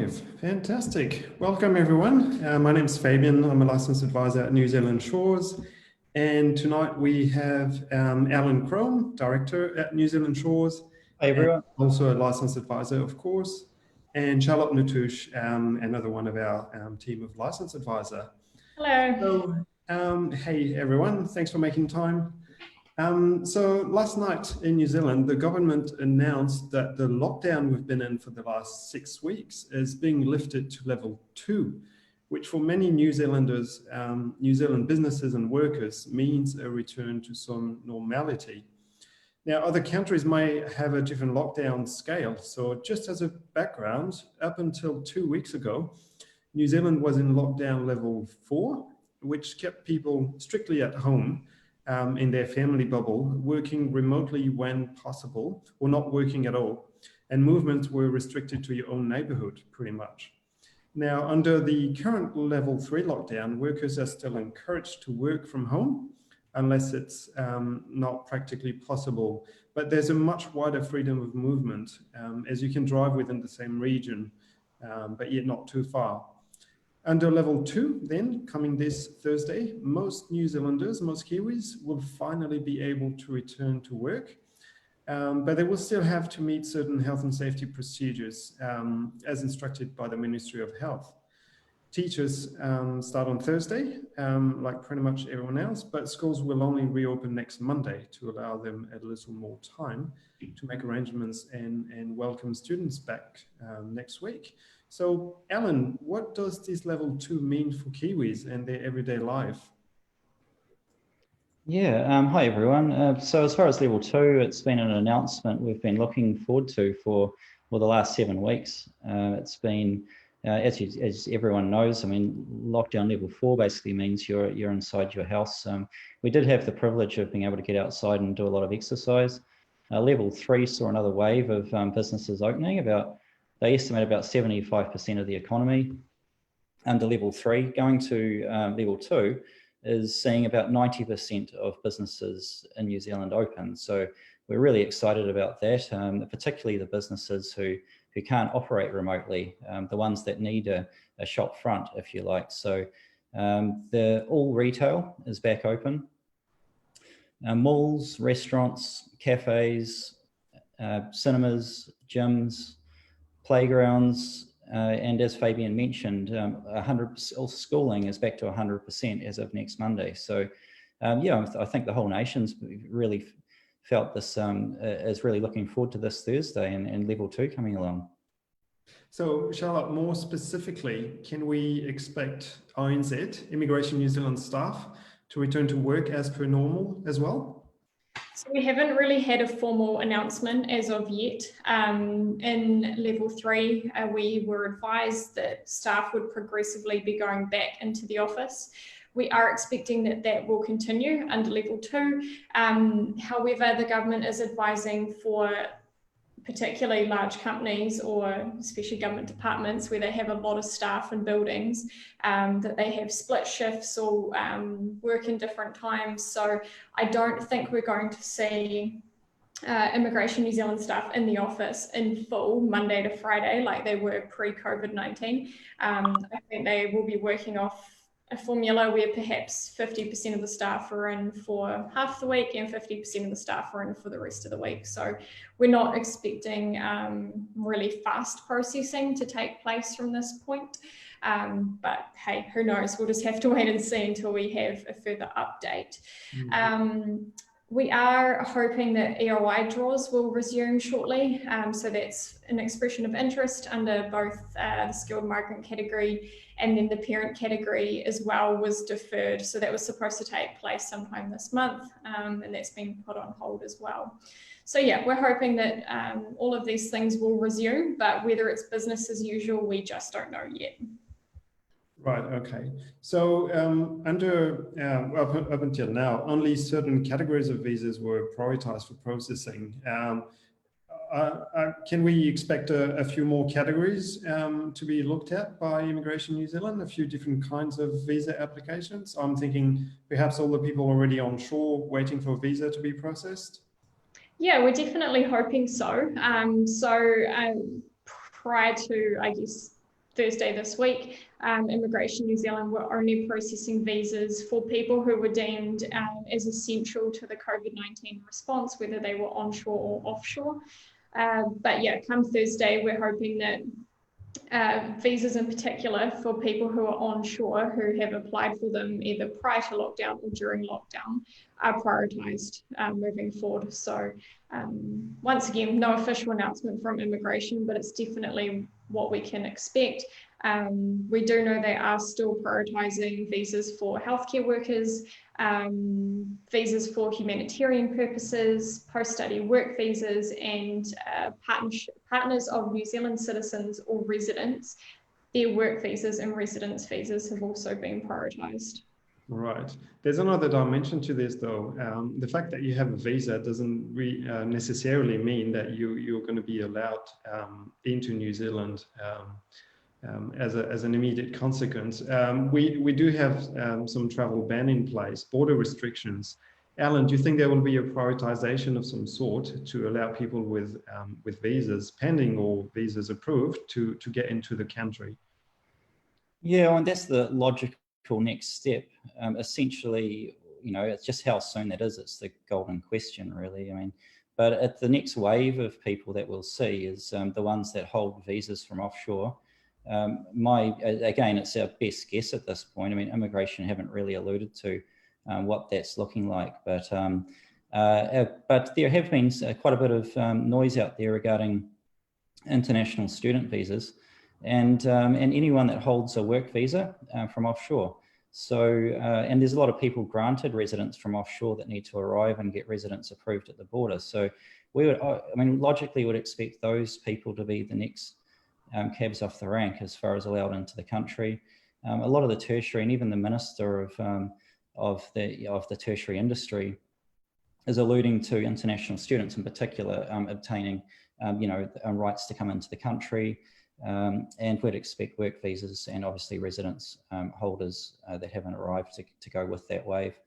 live. Fantastic. Welcome, everyone. My name is Fabian. I'm a licensed advisor at New Zealand Shores. And tonight we have Alan Crome, director at New Zealand Shores. Hi, everyone. Also a licensed advisor, of course. And Charlotte Natush, another one of our team of licensed advisor. Hello. So, hey, everyone. Thanks for making time. So last night in New Zealand, the government announced that the lockdown we've been in for the last 6 weeks is being lifted to level 2, which for many New Zealanders, New Zealand businesses and workers means a return to some normality. Now, other countries may have a different lockdown scale. So just as a background, up until 2 weeks ago, New Zealand was in lockdown level 4, which kept people strictly at home in their family bubble, working remotely when possible, or not working at all. And movements were restricted to your own neighborhood, pretty much. Now, under the current level 3 lockdown, workers are still encouraged to work from home, unless it's not practically possible. But there's a much wider freedom of movement, as you can drive within the same region, but yet not too far. Under level 2, then, coming this Thursday, most New Zealanders, most Kiwis, will finally be able to return to work, but they will still have to meet certain health and safety procedures as instructed by the Ministry of Health. Teachers start on Thursday, like pretty much everyone else, but schools will only reopen next Monday to allow them a little more time to make arrangements and welcome students back next week. So, Alan, what does this level 2 mean for Kiwis and their everyday life? Yeah, hi everyone. So as far as level 2, it's been an announcement we've been looking forward to for the last 7 weeks. It's been, as everyone knows, I mean, lockdown level 4 basically means you're inside your house. We did have the privilege of being able to get outside and do a lot of exercise. Level 3 saw another wave of businesses opening. They estimate about 75% of the economy under level 3. Going to level 2 is seeing about 90% of businesses in New Zealand open. So we're really excited about that, particularly the businesses who can't operate remotely, the ones that need a shop front, if you like. So all retail is back open. Malls, restaurants, cafes, cinemas, gyms, playgrounds, and as Fabian mentioned, 100% schooling is back to 100% as of next Monday. So, yeah, I think the whole nation's really felt this, is really looking forward to this Thursday and level 2 coming along. So, Charlotte, more specifically, can we expect INZ, Immigration New Zealand staff, to return to work as per normal as well? So we haven't really had a formal announcement as of yet. In level 3, we were advised that staff would progressively be going back into the office. We are expecting that will continue under level 2. However, the government is advising for particularly large companies or especially government departments where they have a lot of staff and buildings, that they have split shifts or work in different times. So I don't think we're going to see Immigration New Zealand staff in the office in full Monday to Friday like they were pre-COVID-19. I think they will be working off a formula where perhaps 50% of the staff are in for half the week and 50% of the staff are in for the rest of the week. So we're not expecting really fast processing to take place from this point. But hey, who knows? We'll just have to wait and see until we have a further update. We are hoping that EOI draws will resume shortly. So that's an expression of interest under both the skilled migrant category and then the parent category as well was deferred. So that was supposed to take place sometime this month, and that's been put on hold as well. So yeah, we're hoping that all of these things will resume, but whether it's business as usual, we just don't know yet. Right, okay. So up until now, only certain categories of visas were prioritized for processing. Can we expect a few more categories to be looked at by Immigration New Zealand, a few different kinds of visa applications? I'm thinking perhaps all the people already on shore waiting for a visa to be processed? Yeah, we're definitely hoping so. Prior to, I guess, Thursday this week, Immigration New Zealand were only processing visas for people who were deemed as essential to the COVID-19 response, whether they were onshore or offshore. But yeah, come Thursday, we're hoping that visas in particular for people who are onshore who have applied for them either prior to lockdown or during lockdown are prioritised moving forward. So once again, no official announcement from immigration, but it's definitely what we can expect. We do know they are still prioritising visas for healthcare workers, visas for humanitarian purposes, post-study work visas, and partners of New Zealand citizens or residents. Their work visas and residence visas have also been prioritised. Right. There's another dimension to this, though. The fact that you have a visa doesn't necessarily mean that you're going to be allowed into New Zealand as an immediate consequence. We do have some travel ban in place, border restrictions. Alan, do you think there will be a prioritization of some sort to allow people with visas pending or visas approved to get into the country? Yeah, and that's the logical next step. Essentially, you know, it's just how soon that is. It's the golden question, really. I mean, but at the next wave of people that we'll see is the ones that hold visas from offshore. Again, it's our best guess at this point. I mean, immigration haven't really alluded to what that's looking like, but there have been quite a bit of noise out there regarding international student visas and anyone that holds a work visa from offshore. So, and there's a lot of people granted residence from offshore that need to arrive and get residence approved at the border. So we would, I mean, logically would expect those people to be the next cabs off the rank as far as allowed into the country. A lot of the tertiary and even the minister of the tertiary industry is alluding to international students in particular obtaining rights to come into the country, and we'd expect work visas and obviously residence holders that haven't arrived to go with that wave.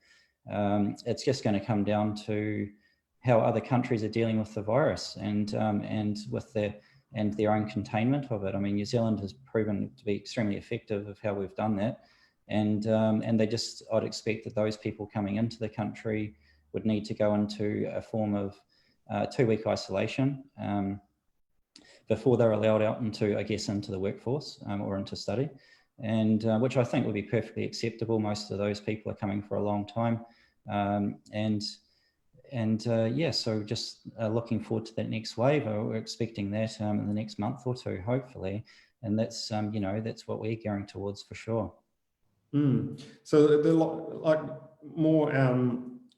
It's just going to come down to how other countries are dealing with the virus and with their own containment of it. I mean, New Zealand has proven to be extremely effective of how we've done that. And I'd expect that those people coming into the country would need to go into a form of 2-week isolation before they're allowed out into the workforce or into study, and which I think would be perfectly acceptable. Most of those people are coming for a long time. So just looking forward to that next wave. We're expecting that in the next month or two, hopefully, and that's that's what we're gearing towards for sure. So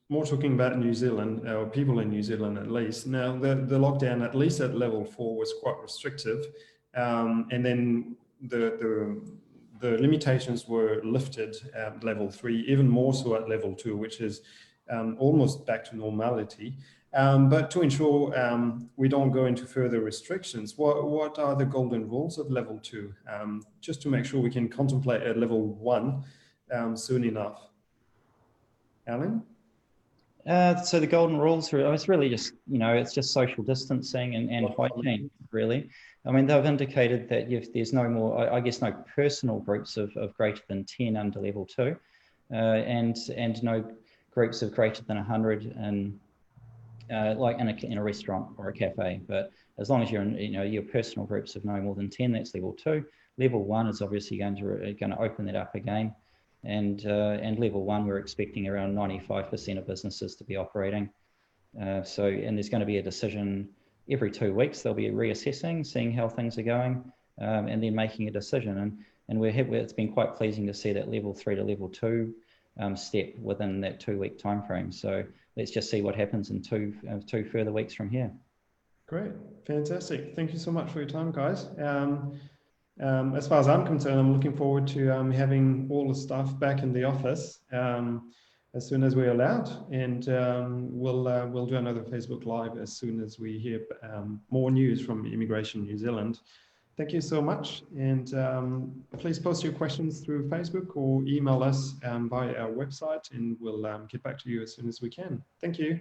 more talking about New Zealand, or people in New Zealand at least. Now the lockdown, at least at level 4, was quite restrictive, and then the limitations were lifted at level 3, even more so at level 2, which is almost back to normality. But to ensure we don't go into further restrictions, what are the golden rules of level 2? Just to make sure we can contemplate at level 1 soon enough. Alan? So the golden rules are, it's really just, it's just social distancing and hygiene, really. I mean, they've indicated that if there's no more, no personal groups of greater than 10 under level 2, and no groups of greater than 100 and like in a restaurant or a cafe. But as long as you're in, your personal groups of no more than 10, that's level 2. Level 1 is obviously going to open that up again. And level 1, we're expecting around 95% of businesses to be operating. And there's going to be a decision every 2 weeks. They'll be reassessing, seeing how things are going, and then making a decision. And it's been quite pleasing to see that level 3 to level 2 step within that 2-week time frame. So let's just see what happens in two further weeks from here. Great, fantastic. Thank you so much for your time, guys. As far as I'm concerned, I'm looking forward to having all the staff back in the office as soon as we're allowed, and we'll do another Facebook Live as soon as we hear more news from Immigration New Zealand. Thank you so much, and please post your questions through Facebook or email us via our website, and we'll get back to you as soon as we can. Thank you.